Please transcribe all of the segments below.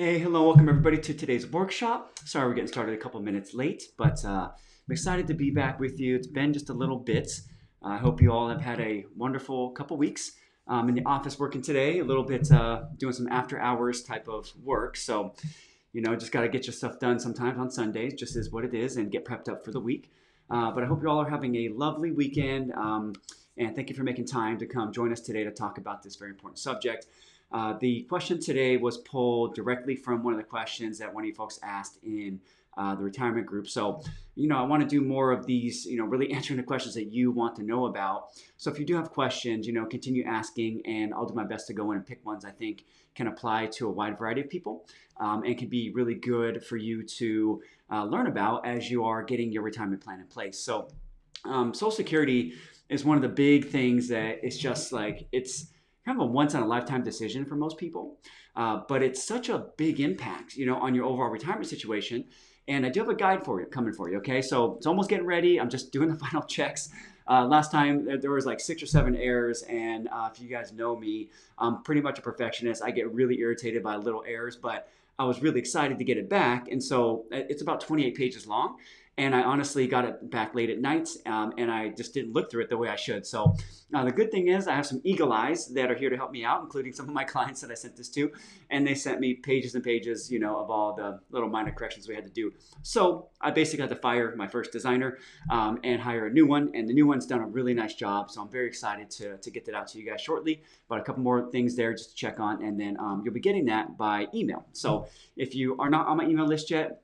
Hey, hello, welcome everybody to today's workshop. Sorry we're getting started a couple minutes late, but I'm excited to be back with you. It's been just a little bit. I hope you all have had a wonderful couple weeks. In the office working today, a little bit doing some after hours type of work. So, just got to get your stuff done sometimes on Sundays, just is what it is, and get prepped up for the week. But I hope you all are having a lovely weekend. And thank you for making time to come join us today to talk about this very important subject. The question today was pulled directly from one of the questions that one of you folks asked in the retirement group. So, I want to do more of these, really answering the questions that you want to know about. So if you do have questions, continue asking, and I'll do my best to go in and pick ones I think can apply to a wide variety of people and can be really good for you to learn about as you are getting your retirement plan in place. So Social Security is one of the big things that it's just like, it's kind of a once in a lifetime decision for most people, but it's such a big impact, on your overall retirement situation. And I do have a guide for you coming for you. Okay, so it's almost getting ready. I'm just doing the final checks. Last time there was like 6 or 7 errors, and if you guys know me, I'm pretty much a perfectionist. I get really irritated by little errors, but I was really excited to get it back, and so it's about 28 pages long. And I honestly got it back late at night, and I just didn't look through it the way I should. So the good thing is I have some eagle eyes that are here to help me out, including some of my clients that I sent this to. And they sent me pages and pages, of all the little minor corrections we had to do. So I basically had to fire my first designer and hire a new one. And the new one's done a really nice job. So I'm very excited to get that out to you guys shortly. But a couple more things there just to check on. And then you'll be getting that by email. So if you are not on my email list yet,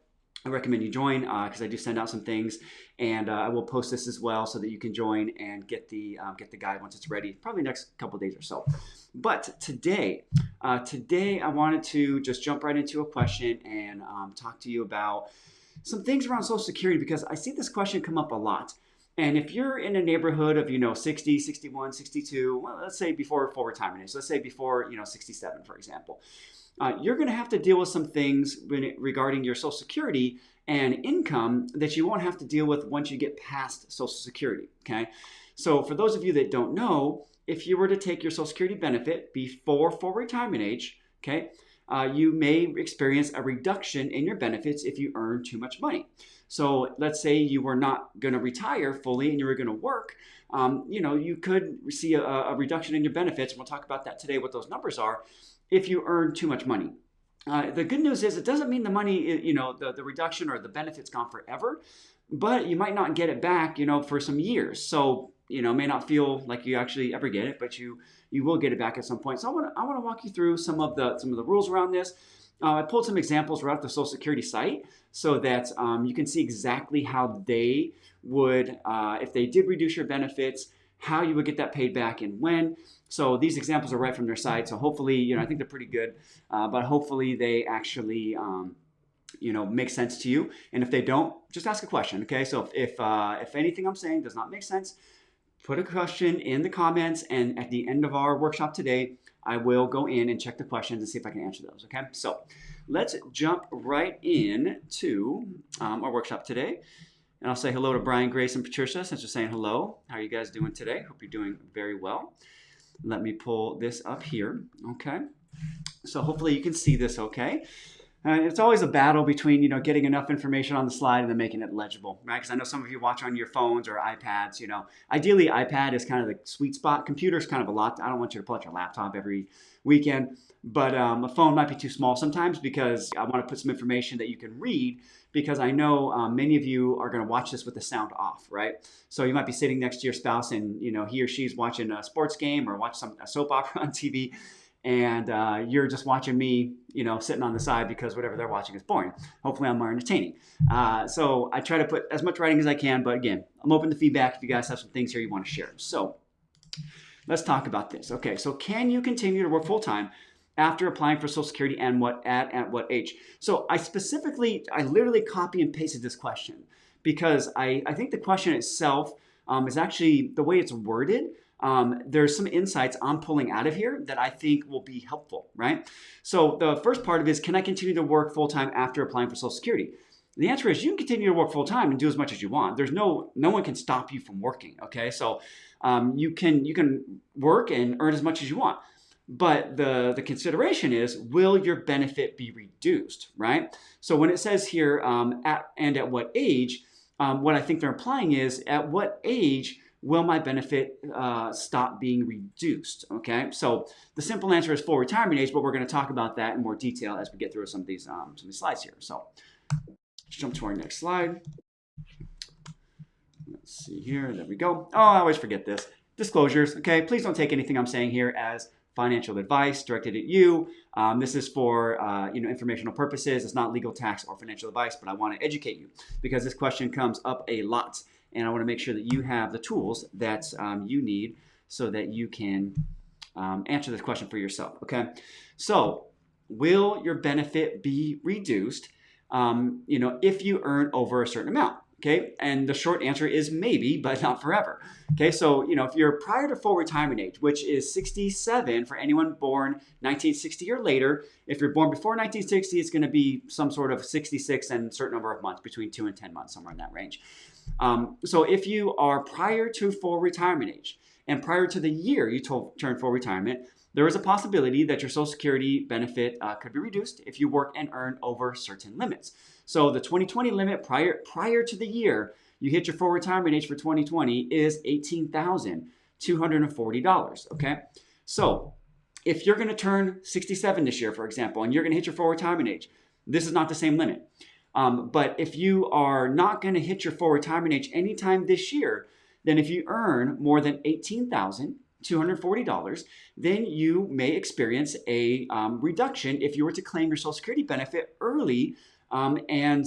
I recommend you join because I do send out some things, and I will post this as well so that you can join and get the guide once it's ready, probably next couple of days or so. But today I wanted to just jump right into a question and talk to you about some things around Social Security, because I see this question come up a lot. And if you're in a neighborhood of 60, 61, 62, well, let's say before full retirement age, let's say before 67, for example. You're going to have to deal with some things regarding your Social Security and income that you won't have to deal with once you get past Social Security, okay? So for those of you that don't know, if you were to take your Social Security benefit before full retirement age, okay, you may experience a reduction in your benefits if you earn too much money. So let's say you were not going to retire fully and you were going to work, you could see a reduction in your benefits. And we'll talk about that today, what those numbers are, if you earn too much money. The good news is it doesn't mean the money, the reduction or the benefit's gone forever, but you might not get it back, for some years. So, it may not feel like you actually ever get it, but you will get it back at some point. So I want to walk you through some of the rules around this. I pulled some examples right off the Social Security site so that you can see exactly how they would, if they did reduce your benefits, how you would get that paid back and when. So these examples are right from their site. So hopefully, I think they're pretty good, but hopefully they actually, make sense to you. And if they don't, just ask a question. Okay. So if anything I'm saying does not make sense, put a question in the comments. And at the end of our workshop today, I will go in and check the questions and see if I can answer those. Okay. So let's jump right in to our workshop today. And I'll say hello to Brian, Grace, and Patricia since you're saying hello. How are you guys doing today? Hope you're doing very well. Let me pull this up here. Okay. So hopefully you can see this okay. It's always a battle between, getting enough information on the slide and then making it legible, right? Because I know some of you watch on your phones or iPads, Ideally, iPad is kind of the sweet spot. Computer's kind of a lot. I don't want you to pull out your laptop every weekend. But a phone might be too small sometimes because I want to put some information that you can read, because I know many of you are going to watch this with the sound off, right? So you might be sitting next to your spouse and, he or she's watching a sports game or watch a soap opera on TV. And you're just watching me, sitting on the side because whatever they're watching is boring. Hopefully I'm more entertaining. So I try to put as much writing as I can, but again, I'm open to feedback if you guys have some things here you want to share. So let's talk about this. Okay, so can you continue to work full-time after applying for Social Security and at what age? So I literally copy and pasted this question because I think the question itself is actually the way it's worded. There's some insights I'm pulling out of here that I think will be helpful, right? So the first part of it is, can I continue to work full-time after applying for Social Security? The answer is you can continue to work full-time and do as much as you want. There's no one can stop you from working, okay? So you can work and earn as much as you want. But the consideration is, will your benefit be reduced, right? So when it says here, at what age, what I think they're implying is, at what age will my benefit stop being reduced, okay? So the simple answer is full retirement age, but we're going to talk about that in more detail as we get through some of these slides here. So let's jump to our next slide. Let's see here. There we go. Oh, I always forget this. Disclosures, okay? Please don't take anything I'm saying here as financial advice directed at you. This is for informational purposes. It's not legal, tax, or financial advice, but I want to educate you because this question comes up a lot, and I want to make sure that you have the tools that you need so that you can answer this question for yourself, okay? So, will your benefit be reduced if you earn over a certain amount? Okay, and the short answer is maybe, but not forever. Okay, so if you're prior to full retirement age, which is 67 for anyone born 1960 or later. If you're born before 1960, it's going to be some sort of 66 and a certain number of months, between 2 and 10 months, somewhere in that range. So if you are prior to full retirement age and prior to the year you turn full retirement, there is a possibility that your Social Security benefit could be reduced if you work and earn over certain limits. So the 2020 limit prior to the year you hit your full retirement age for 2020 is $18,240, okay? So if you're going to turn 67 this year, for example, and you're going to hit your full retirement age, this is not the same limit. But if you are not going to hit your full retirement age anytime this year, then if you earn more than $18,240, then you may experience a reduction if you were to claim your Social Security benefit early. And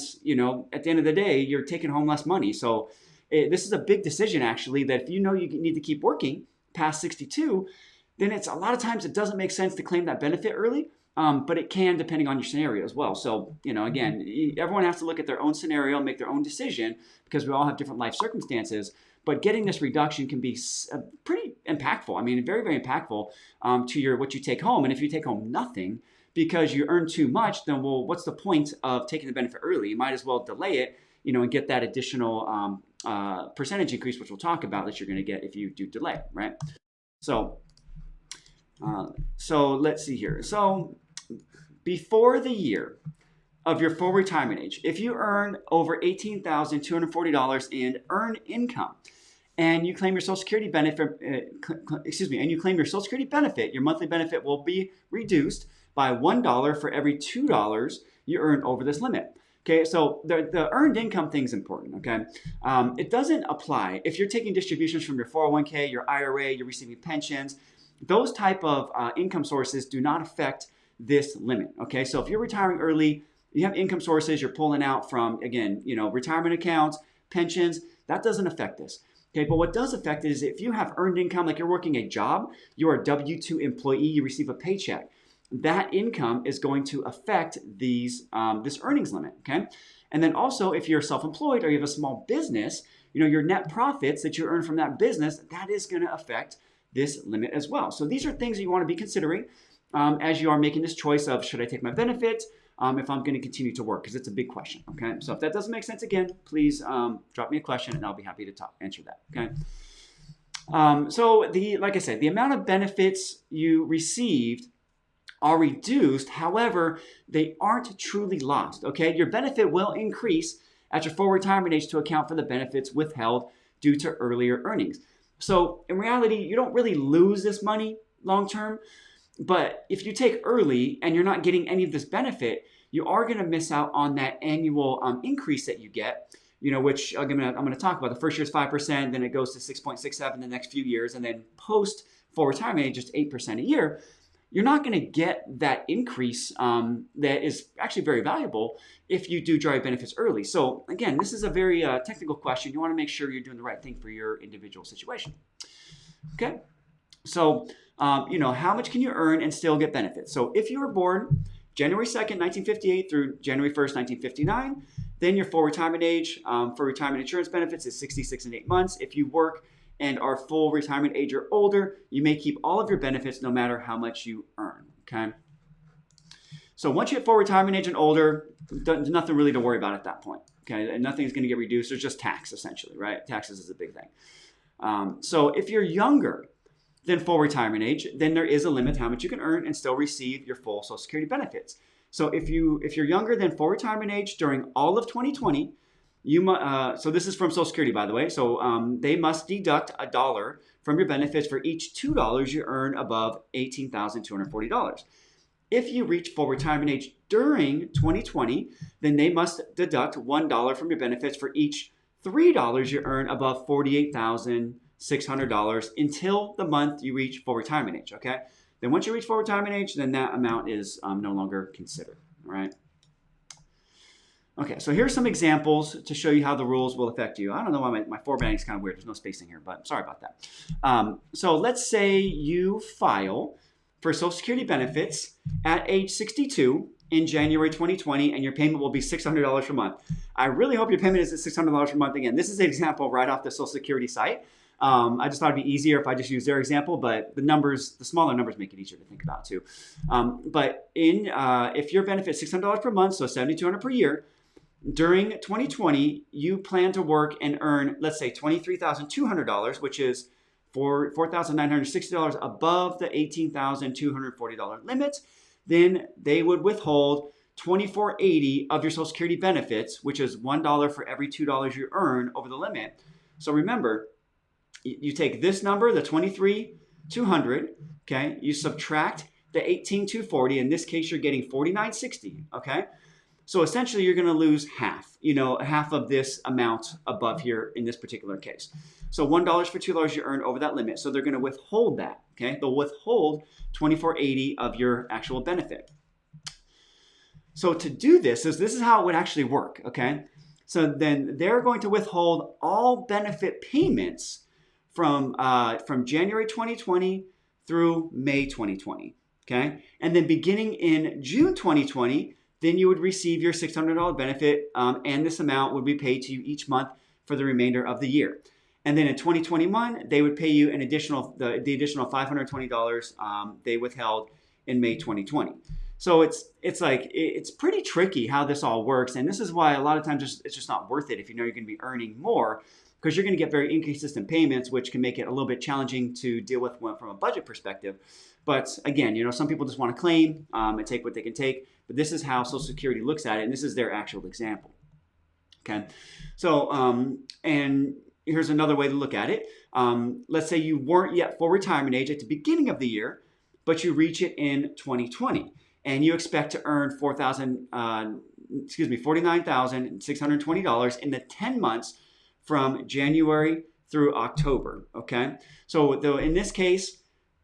at the end of the day, you're taking home less money. So this is a big decision, actually, that if you know you need to keep working past 62, then it's a lot of times it doesn't make sense to claim that benefit early. But it can, depending on your scenario as well. So, again, everyone has to look at their own scenario and make their own decision because we all have different life circumstances. But getting this reduction can be pretty impactful. I mean, very, very impactful to what you take home. And if you take home nothing because you earn too much, then, well, what's the point of taking the benefit early? You might as well delay it, and get that additional percentage increase, which we'll talk about, that you're going to get if you do delay, right? So let's see here. So before the year of your full retirement age, if you earn over $18,240 in earned income, and you claim your Social Security benefit, your monthly benefit will be reduced by $1 for every $2 you earn over this limit. Okay, so the earned income thing is important, okay? It doesn't apply if you're taking distributions from your 401k, your IRA, you're receiving pensions. Those type of income sources do not affect this limit, okay? So if you're retiring early, you have income sources you're pulling out from, again, retirement accounts, pensions, that doesn't affect this. Okay, but what does affect it is if you have earned income, like you're working a job, you're a W-2 employee, you receive a paycheck, that income is going to affect this earnings limit, okay? And then also, if you're self-employed or you have a small business, your net profits that you earn from that business, that is going to affect this limit as well. So these are things that you want to be considering as you are making this choice of, should I take my benefit if I'm going to continue to work? Because it's a big question, okay? So if that doesn't make sense, again, please drop me a question and I'll be happy to answer that, okay? Like I said, the amount of benefits you received are reduced. However, they aren't truly lost, okay? Your benefit will increase at your full retirement age to account for the benefits withheld due to earlier earnings. So in reality, you don't really lose this money long term, but if you take early and you're not getting any of this benefit, you are going to miss out on that annual increase that you get, which I'm going to talk about. The first year is 5%, then it goes to 6.67 the next few years, and then post full retirement age, just 8% a year. You're not going to get that increase that is actually very valuable if you do draw benefits early. So again, this is a very technical question. You want to make sure you're doing the right thing for your individual situation. Okay, so how much can you earn and still get benefits? So if you were born January 2nd, 1958 through January 1st, 1959, then your full retirement age for retirement insurance benefits is 66 and 8 months. If you work and are full retirement age or older, you may keep all of your benefits no matter how much you earn, okay? So once you hit full retirement age and older, there's nothing really to worry about at that point, okay? And nothing's gonna get reduced. There's just tax, essentially, right? Taxes is a big thing. So if you're younger, than full retirement age, then there is a limit to how much you can earn and still receive your full Social Security benefits. So if you're younger than full retirement age during all of 2020, so this is from Social Security, by the way. So they must deduct $1 from your benefits for each $2 you earn above $18,240. If you reach full retirement age during 2020, then they must deduct $1 from your benefits for each $3 you earn above $48,600 until the month you reach full retirement age, okay? Then once you reach full retirement age, then that amount is no longer considered, all right? Okay, so here's some examples to show you how the rules will affect you. I don't know why my formatting is kind of weird. There's no spacing here, but sorry about that. So let's say you file for Social Security benefits at age 62 in January 2020, and your payment will be $600 per month. I really hope your payment is at $600 per month. Again, this is an example right off the Social Security site. I just thought it'd be easier if I just use their example, but the smaller numbers make it easier to think about too. But if your benefit is $600 per month, so $7,200 per year, during 2020, you plan to work and earn, let's say, $23,200, which is $4,960 above the $18,240 limit, then they would withhold $24.80 of your Social Security benefits, which is $1 for every $2 you earn over the limit. So remember, you take this number, the $23,200, okay? You subtract the $18,240. In this case, you're getting $49.60, okay? So essentially, you're going to lose half, half of this amount above here in this particular case. So $1 for $2 you earn over that limit. So they're going to withhold that, okay? They'll withhold $24.80 of your actual benefit. So to do this is how it would actually work, okay? So then they're going to withhold all benefit payments from January 2020 through May 2020, okay? And then beginning in June 2020, then you would receive your $600 benefit, and this amount would be paid to you each month for the remainder of the year. And then in 2021, they would pay you the additional $520 they withheld in May 2020. So it's pretty tricky how this all works, and this is why a lot of times it's just not worth it if you know you're going to be earning more, because you're going to get very inconsistent payments, which can make it a little bit challenging to deal with from a budget perspective. But again, some people just want to claim and take what they can take. But this is how Social Security looks at it, and this is their actual example. Okay, so and here's another way to look at it. Let's say you weren't yet full retirement age at the beginning of the year, but you reach it in 2020, and you expect to earn $49,620 in the 10 months from January through October. Okay, so in this case,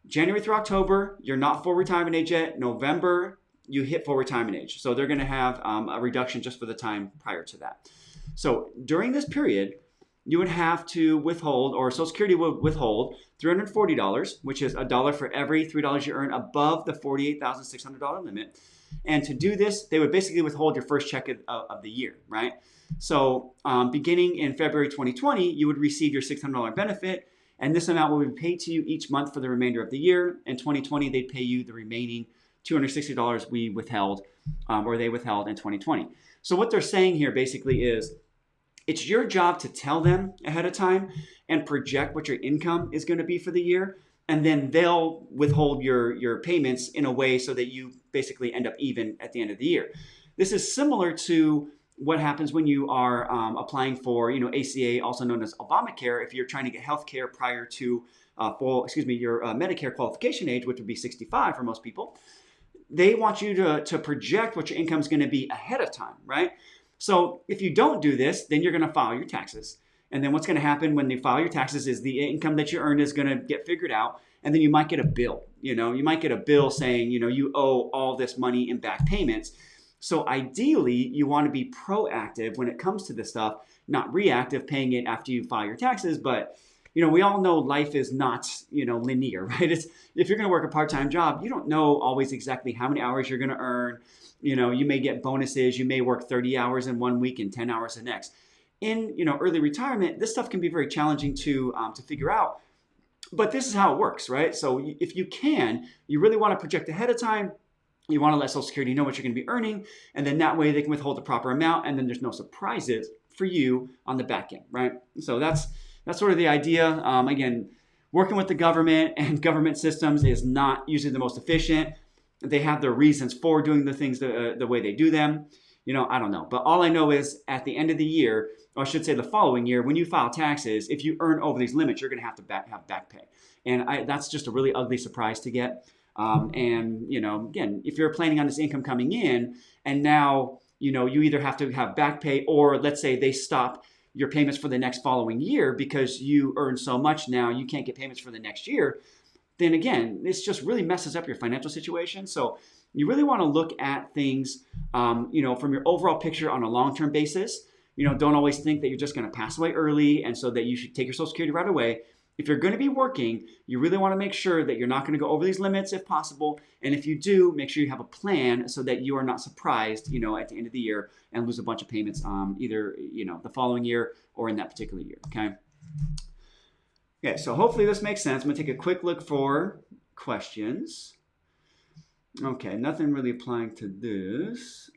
January through October, you're not full retirement age yet. November, you hit full retirement age. So they're going to have a reduction just for the time prior to that. So during this period, you would have to withhold, or Social Security would withhold $340, which is $1 for every $3 you earn above the $48,600 limit. And to do this, they would basically withhold your first check of the year, right? So beginning in February 2020, you would receive your $600 benefit, and this amount will be paid to you each month for the remainder of the year. In 2020, they'd pay you the remaining $260 we withheld, or they withheld in 2020. So what they're saying here basically is, it's your job to tell them ahead of time and project what your income is going to be for the year, and then they'll withhold your payments in a way so that you basically end up even at the end of the year. This is similar to what happens when you are applying for, ACA, also known as Obamacare, if you're trying to get health care prior to your Medicare qualification age, which would be 65 for most people. They want you to project what your income is going to be ahead of time, right? So if you don't do this, then you're going to file your taxes. And then what's going to happen when you file your taxes is the income that you earn is going to get figured out. And then you might get a bill. You might get a bill saying, you owe all this money in back payments. So ideally, you want to be proactive when it comes to this stuff, not reactive, paying it after you file your taxes. But we all know life is not, linear, right? If you're going to work a part-time job, you don't know always exactly how many hours you're going to earn. You may get bonuses. You may work 30 hours in one week and 10 hours the next. In, early retirement, this stuff can be very challenging to figure out. But this is how it works, right? So if you really want to project ahead of time. You want to let Social Security know what you're going to be earning, and then that way they can withhold the proper amount, and then there's no surprises for you on the back end, right? So that's sort of the idea. Again, working with the government and government systems is not usually the most efficient. They have their reasons for doing the things the way they do them. I don't know. But all I know is at the end of the year, or I should say the following year, when you file taxes, if you earn over these limits, you're going to have to have back pay. And that's just a really ugly surprise to get. And, again, if you're planning on this income coming in and now, you either have to have back pay or let's say they stop your payments for the next following year because you earn so much now you can't get payments for the next year, then again, this just really messes up your financial situation. So you really want to look at things, from your overall picture on a long-term basis. Don't always think that you're just going to pass away early and so that you should take your Social Security right away. If you're going to be working, you really want to make sure that you're not going to go over these limits if possible. And if you do, make sure you have a plan so that you are not surprised, at the end of the year and lose a bunch of payments either, the following year or in that particular year, okay? Okay, so hopefully this makes sense. I'm going to take a quick look for questions. Okay, nothing really applying to this.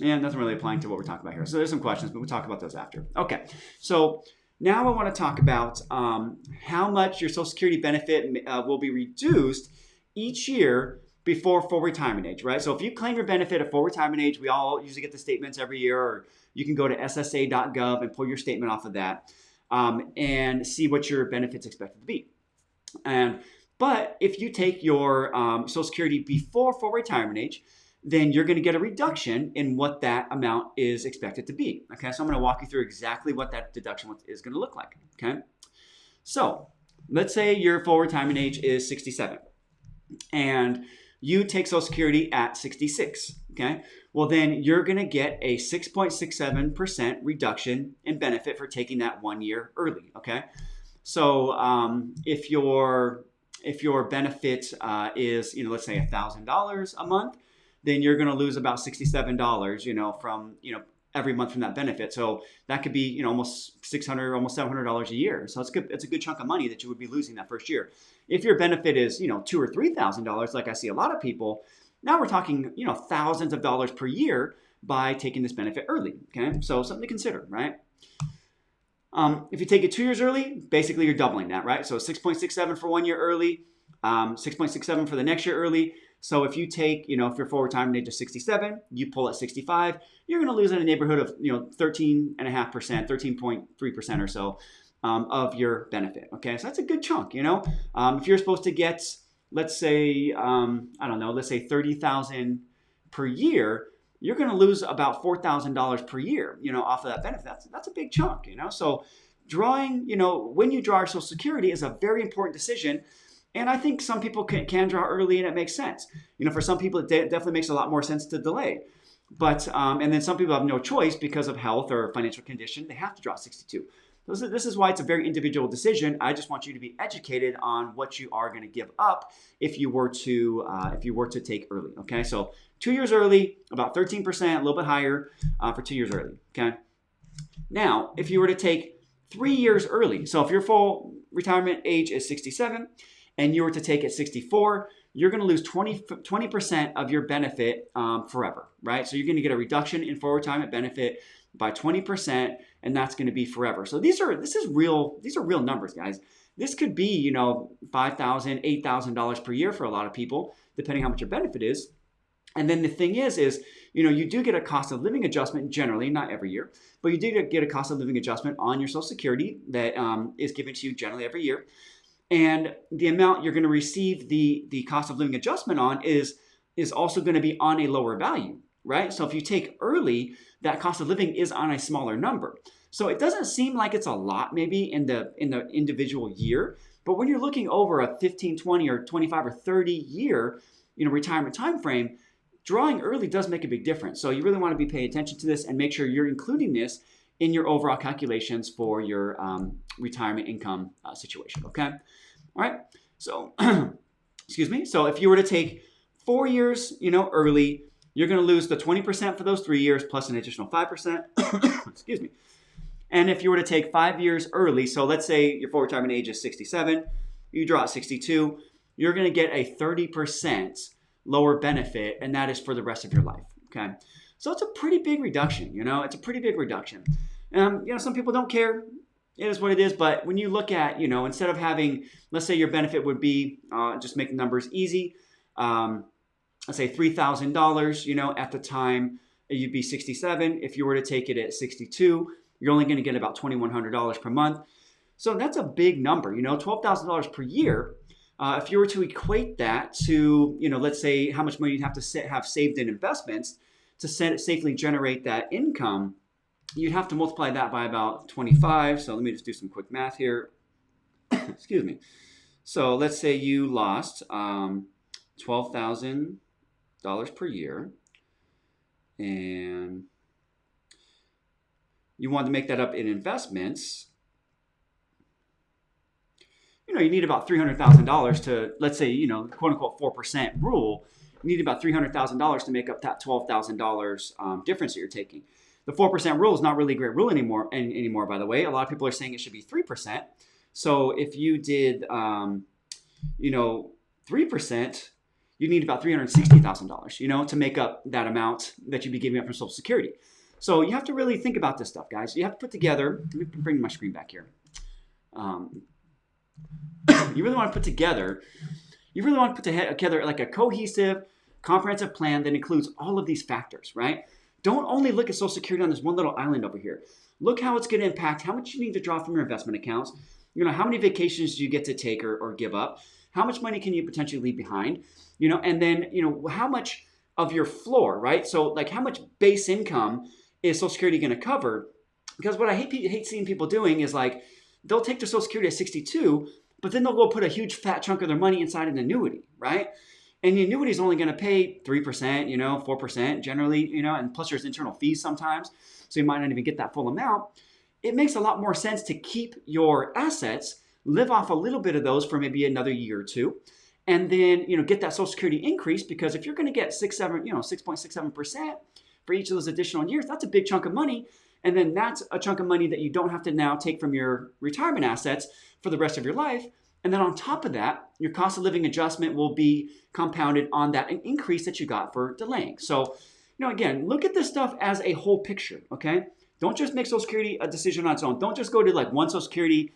And nothing really applying to what we're talking about here. So there's some questions, but we'll talk about those after. Okay, so now I want to talk about how much your Social Security benefit will be reduced each year before full retirement age, right? So if you claim your benefit at full retirement age, we all usually get the statements every year, or you can go to ssa.gov and pull your statement off of that and see what your benefit's expected to be. But if you take your Social Security before full retirement age, then you're going to get a reduction in what that amount is expected to be. Okay, so I'm going to walk you through exactly what that deduction is going to look like. Okay, so let's say your full retirement age is 67 and you take Social Security at 66. Okay, well then you're going to get a 6.67% reduction in benefit for taking that 1 year early. Okay, so if your benefit is, let's say $1,000 a month, then you're going to lose about $67, from, every month from that benefit. So that could be, almost $600, almost $700 a year. So it's good. It's a good chunk of money that you would be losing that first year. If your benefit is, $2,000 or $3,000, like I see a lot of people, now we're talking, thousands of dollars per year by taking this benefit early. Okay, so something to consider, right? If you take it 2 years early, basically you're doubling that, right? So 6.67 for 1 year early, 6.67 for the next year early. So if you take, if your full retirement age is 67, you pull at 65, you're going to lose in a neighborhood of, 13.5%, 13.3% or so of your benefit. Okay, so that's a good chunk, If you're supposed to get, let's say, let's say $30,000 per year, you're going to lose about $4,000 per year, off of that benefit. That's a big chunk, So drawing, when you draw your Social Security is a very important decision. And I think some people can draw early and it makes sense. For some people, it definitely makes a lot more sense to delay. But, and then some people have no choice because of health or financial condition. They have to draw 62. This is why it's a very individual decision. I just want you to be educated on what you are going to give up if you were to take early. Okay, so 2 years early, about 13%, a little bit higher for 2 years early. Okay. Now, if you were to take 3 years early, so if your full retirement age is 67 and you were to take at 64, you're going to lose 20% of your benefit forever, right? So you're going to get a reduction in full retirement benefit by 20%, and that's going to be forever. So these are real numbers, guys. This could be, $5,000, $8,000 per year for a lot of people, depending how much your benefit is. And then the thing is, you do get a cost of living adjustment generally, not every year, but you do get a cost of living adjustment on your Social Security that is given to you generally every year. And the amount you're going to receive the cost of living adjustment on is also going to be on a lower value, right? So if you take early, that cost of living is on a smaller number. So it doesn't seem like it's a lot maybe in the individual year, but when you're looking over a 15, 20, or 25 or 30 year, retirement time frame, drawing early does make a big difference. So you really want to be paying attention to this and make sure you're including this in your overall calculations for your retirement income situation, okay? All right, so, excuse me. So if you were to take 4 years, early, you're going to lose the 20% for those 3 years plus an additional 5%, excuse me. And if you were to take 5 years early, so let's say your full retirement age is 67, you draw at 62, you're going to get a 30% lower benefit, and that is for the rest of your life, okay? So it's a pretty big reduction, it's a pretty big reduction. Some people don't care. it is what it is. But when you look at, instead of having, let's say your benefit would be, just make the numbers easy, let's say $3,000, at the time you'd be 67. If you were to take it at 62, you're only going to get about $2,100 per month. So that's a big number, $12,000 per year. If you were to equate that to, let's say how much money you'd have to have saved in investments to safely generate that income, you'd have to multiply that by about 25. So let me just do some quick math here. Excuse me. So let's say you lost $12,000 per year, and you want to make that up in investments. You need about $300,000 to, let's say, quote unquote 4% rule. You need about $300,000 to make up that $12,000 difference that you're taking. The 4% rule is not really a great rule anymore, by the way. A lot of people are saying it should be 3%. So if you did, 3%, you need about $360,000, to make up that amount that you'd be giving up from Social Security. So you have to really think about this stuff, guys. You have to put together, let me bring my screen back here. You really want to put together like a cohesive, comprehensive plan that includes all of these factors, right? Don't only look at Social Security on this one little island over here. Look how it's going to impact how much you need to draw from your investment accounts. How many vacations do you get to take or give up? How much money can you potentially leave behind? And then, how much of your floor, right? So like how much base income is Social Security going to cover? Because what I hate seeing people doing is like, they'll take their Social Security at 62, but then they'll go put a huge fat chunk of their money inside an annuity, right? And the annuity is only going to pay 3%, 4% generally, and plus there's internal fees sometimes. So you might not even get that full amount. It makes a lot more sense to keep your assets, live off a little bit of those for maybe another year or two, and then, get that Social Security increase, because if you're going to get 6.67% for each of those additional years, that's a big chunk of money. And then that's a chunk of money that you don't have to now take from your retirement assets for the rest of your life. And then on top of that, your cost of living adjustment will be compounded on that increase that you got for delaying. So, again, look at this stuff as a whole picture, okay? Don't just make Social Security a decision on its own. Don't just go to like one Social Security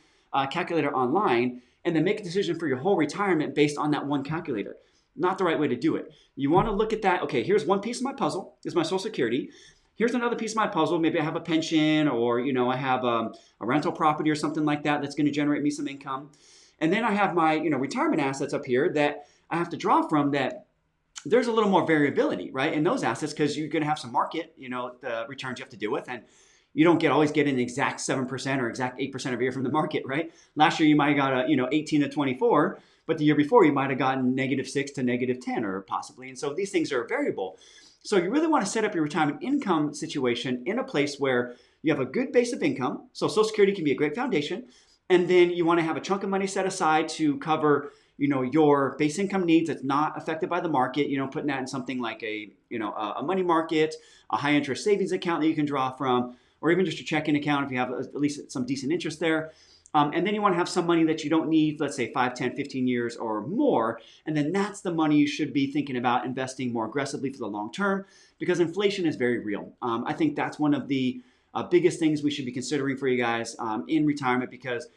calculator online and then make a decision for your whole retirement based on that one calculator. Not the right way to do it. You want to look at that, okay, here's one piece of my puzzle, is my Social Security. Here's another piece of my puzzle. Maybe I have a pension, or, I have a rental property or something like that that's going to generate me some income. And then I have my, retirement assets up here that I have to draw from, that there's a little more variability, right, in those assets, because you're going to have some market, the returns you have to deal with. And you don't always get an exact 7% or exact 8% every year from the market, right? Last year you might have got 18 to 24, but the year before you might have gotten -6 to -10 or possibly. And so these things are variable. So you really want to set up your retirement income situation in a place where you have a good base of income. So Social Security can be a great foundation. And then you want to have a chunk of money set aside to cover, your base income needs that's not affected by the market, putting that in something like a money market, a high interest savings account that you can draw from, or even just a checking account if you have at least some decent interest there. And then you want to have some money that you don't need, let's say 5, 10, 15 years or more. And then that's the money you should be thinking about investing more aggressively for the long term, because inflation is very real. I think that's one of the biggest things we should be considering for you guys in retirement, because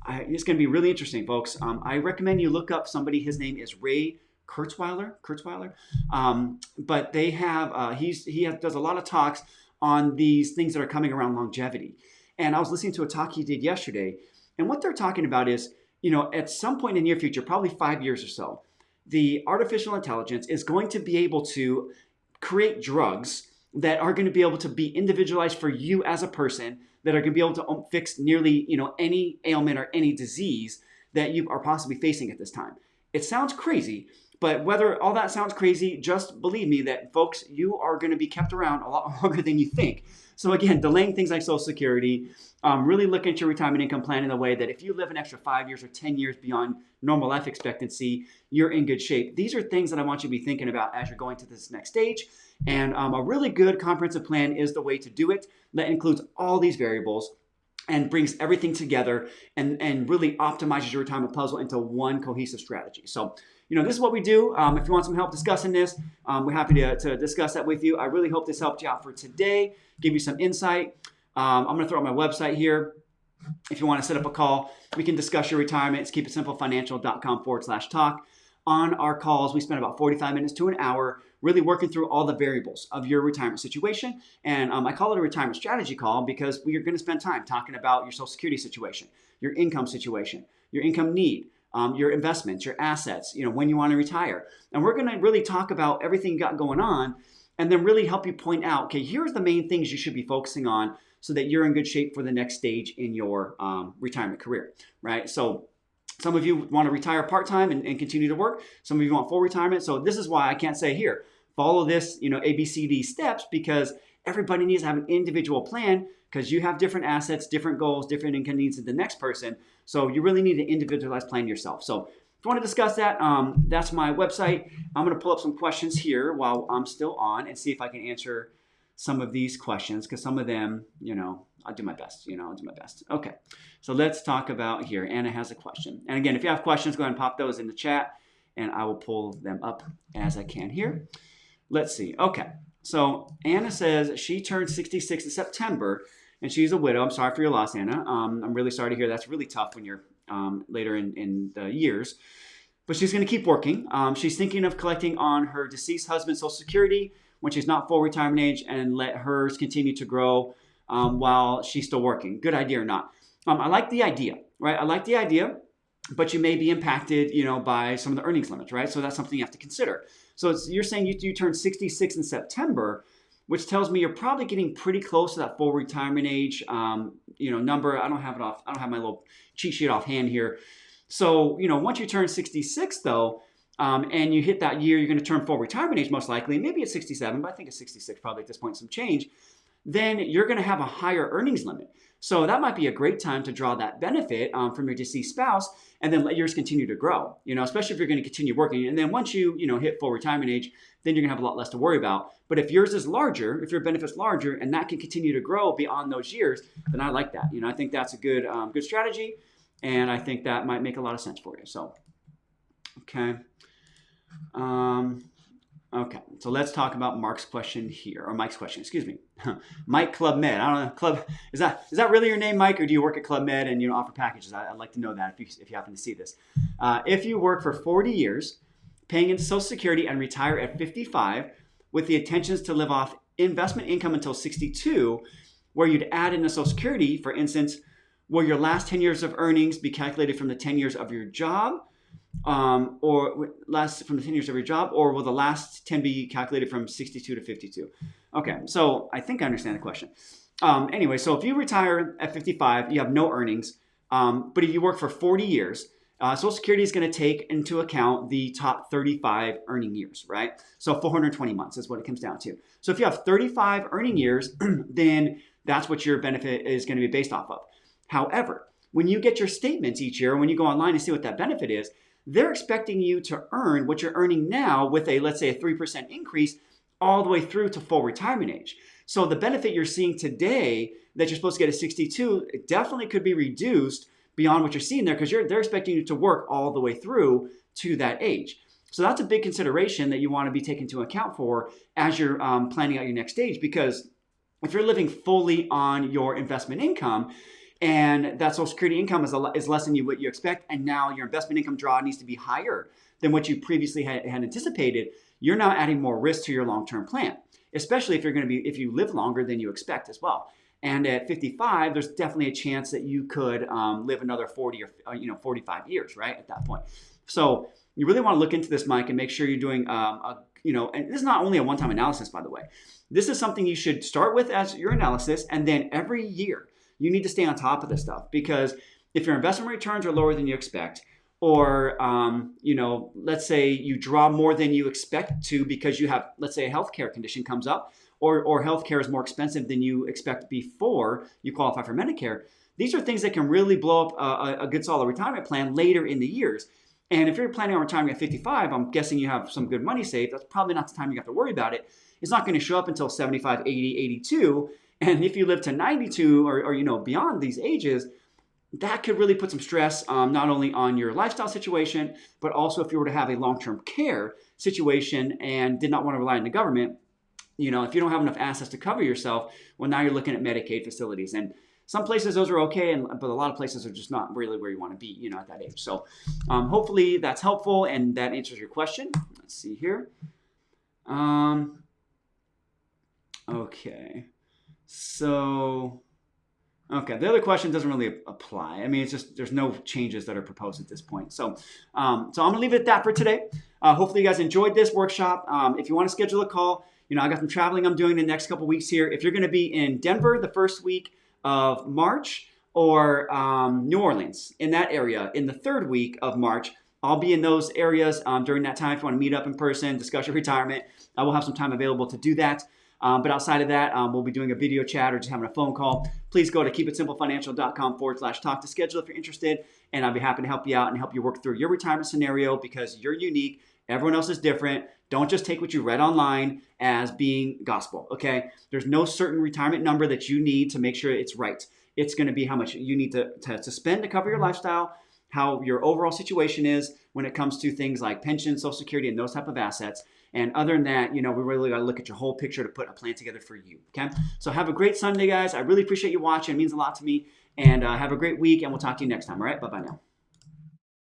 it's going to be really interesting, folks. I recommend you look up somebody. His name is Ray Kurzweiler. But they have, he does a lot of talks on these things that are coming around longevity. And I was listening to a talk he did yesterday, and what they're talking about is, at some point in the near future, probably 5 years or so, the artificial intelligence is going to be able to create drugs that are going to be able to be individualized for you as a person, that are going to be able to fix nearly, any ailment or any disease that you are possibly facing at this time. It sounds crazy, but whether all that sounds crazy, just believe me that, folks, you are going to be kept around a lot longer than you think. So again, delaying things like Social Security, really look at your retirement income plan in a way that if you live an extra 5 years or 10 years beyond normal life expectancy, you're in good shape. These are things that I want you to be thinking about as you're going to this next stage. And a really good comprehensive plan is the way to do it. That includes all these variables and brings everything together and really optimizes your retirement puzzle into one cohesive strategy. So, this is what we do. If you want some help discussing this, we're happy to discuss that with you. I really hope this helped you out for today, give you some insight. I'm going to throw out my website here. If you want to set up a call, we can discuss your retirement. It's keepitsimplefinancial.com/talk. On our calls, we spend about 45 minutes to an hour really working through all the variables of your retirement situation. And I call it a retirement strategy call because we are going to spend time talking about your Social Security situation, your income situation, your income need, your investments, your assets, when you want to retire. And we're going to really talk about everything you got going on and then really help you point out, okay, here's the main things you should be focusing on so that you're in good shape for the next stage in your retirement career, right? So some of you want to retire part-time and continue to work. Some of you want full retirement. So this is why I can't say here, follow this, A, B, C, D steps, because everybody needs to have an individual plan because you have different assets, different goals, different income needs than the next person. So you really need to individualize plan yourself. So if you want to discuss that, that's my website. I'm going to pull up some questions here while I'm still on and see if I can answer some of these questions because some of them, I'll do my best, I'll do my best. Okay, so let's talk about here. Anna has a question. And again, if you have questions, go ahead and pop those in the chat and I will pull them up as I can here. Let's see. Okay, so Anna says she turned 66 in September and she's a widow. I'm sorry for your loss, Anna. I'm really sorry to hear that's really tough when you're later in the years. But she's going to keep working. She's thinking of collecting on her deceased husband's Social Security when she's not full retirement age and let hers continue to grow while she's still working. Good idea or not? I like the idea, right? I like the idea, but you may be impacted, by some of the earnings limits, right? So that's something you have to consider. So you're saying you turned 66 in September, which tells me you're probably getting pretty close to that full retirement age, number. I don't have my little cheat sheet offhand here. So, once you turn 66 though, and you hit that year, you're going to turn full retirement age most likely, maybe at 67, but I think it's 66 probably at this point, some change, then you're going to have a higher earnings limit. So that might be a great time to draw that benefit from your deceased spouse and then let yours continue to grow, especially if you're going to continue working. And then once you, hit full retirement age, then you're going to have a lot less to worry about. But if yours is larger, if your benefit's larger and that can continue to grow beyond those years, then I like that. I think that's a good strategy. And I think that might make a lot of sense for you. So, okay. Okay, so let's talk about Mark's question here, or Mike's question, excuse me. Mike Club Med. I don't know, is that really your name, Mike, or do you work at Club Med and offer packages? I'd like to know that if you happen to see this. If you work for 40 years, paying into Social Security and retire at 55 with the intentions to live off investment income until 62, where you'd add in the Social Security, for instance, will your last 10 years of earnings be calculated from the 10 years of your job? Or last from the 10 years of your job, or will the last 10 be calculated from 62 to 52? Okay, so I think I understand the question. Anyway, so if you retire at 55, you have no earnings, but if you work for 40 years, Social Security is going to take into account the top 35 earning years, right? So 420 months is what it comes down to. So if you have 35 earning years, then that's what your benefit is going to be based off of. However, when you get your statements each year, when you go online and see what that benefit is, they're expecting you to earn what you're earning now with let's say a 3% increase all the way through to full retirement age. So the benefit you're seeing today that you're supposed to get at 62, it definitely could be reduced beyond what you're seeing there because they're expecting you to work all the way through to that age. So that's a big consideration that you want to be taken into account for as you're planning out your next stage, because if you're living fully on your investment income, and that Social Security income is less than what you expect, and now your investment income draw needs to be higher than what you previously had anticipated, you're now adding more risk to your long-term plan, especially if if you live longer than you expect as well. And at 55, there's definitely a chance that you could live another 40 or 45 years, right, at that point. So you really want to look into this, Mike, and make sure you're doing and this is not only a one-time analysis, by the way. This is something you should start with as your analysis, and then every year you need to stay on top of this stuff, because if your investment returns are lower than you expect, or let's say you draw more than you expect to because you have, let's say, a healthcare condition comes up, or healthcare is more expensive than you expect before you qualify for Medicare. These are things that can really blow up a good solid retirement plan later in the years. And if you're planning on retiring at 55, I'm guessing you have some good money saved. That's probably not the time you have to worry about it. It's not going to show up until 75, 80, 82. And if you live to 92 or beyond these ages, that could really put some stress not only on your lifestyle situation, but also if you were to have a long-term care situation and did not want to rely on the government, if you don't have enough assets to cover yourself, well, now you're looking at Medicaid facilities. And Some places those are okay, but a lot of places are just not really where you want to be, at that age. So hopefully that's helpful and that answers your question. Let's see here. Okay. So, okay, the other question doesn't really apply. I mean, it's just there's no changes that are proposed at this point. So I'm gonna leave it at that for today. Hopefully you guys enjoyed this workshop. If you want to schedule a call, I got some traveling I'm doing the next couple weeks here. If you're gonna be in Denver the first week of March or New Orleans in that area in the third week of March, I'll be in those areas during that time. If you want to meet up in person, discuss your retirement, I will have some time available to do that. But outside of that, we'll be doing a video chat or just having a phone call. Please go to keepitsimplefinancial.com/talk to schedule if you're interested. And I'll be happy to help you out and help you work through your retirement scenario because you're unique. Everyone else is different. Don't just take what you read online as being gospel, okay? There's no certain retirement number that you need to make sure it's right. It's going to be how much you need to spend to cover your lifestyle, how your overall situation is when it comes to things like pension, Social Security, and those type of assets. And other than that, we really got to look at your whole picture to put a plan together for you, okay? So have a great Sunday, guys. I really appreciate you watching. It means a lot to me. And have a great week, and we'll talk to you next time, all right? Bye-bye now.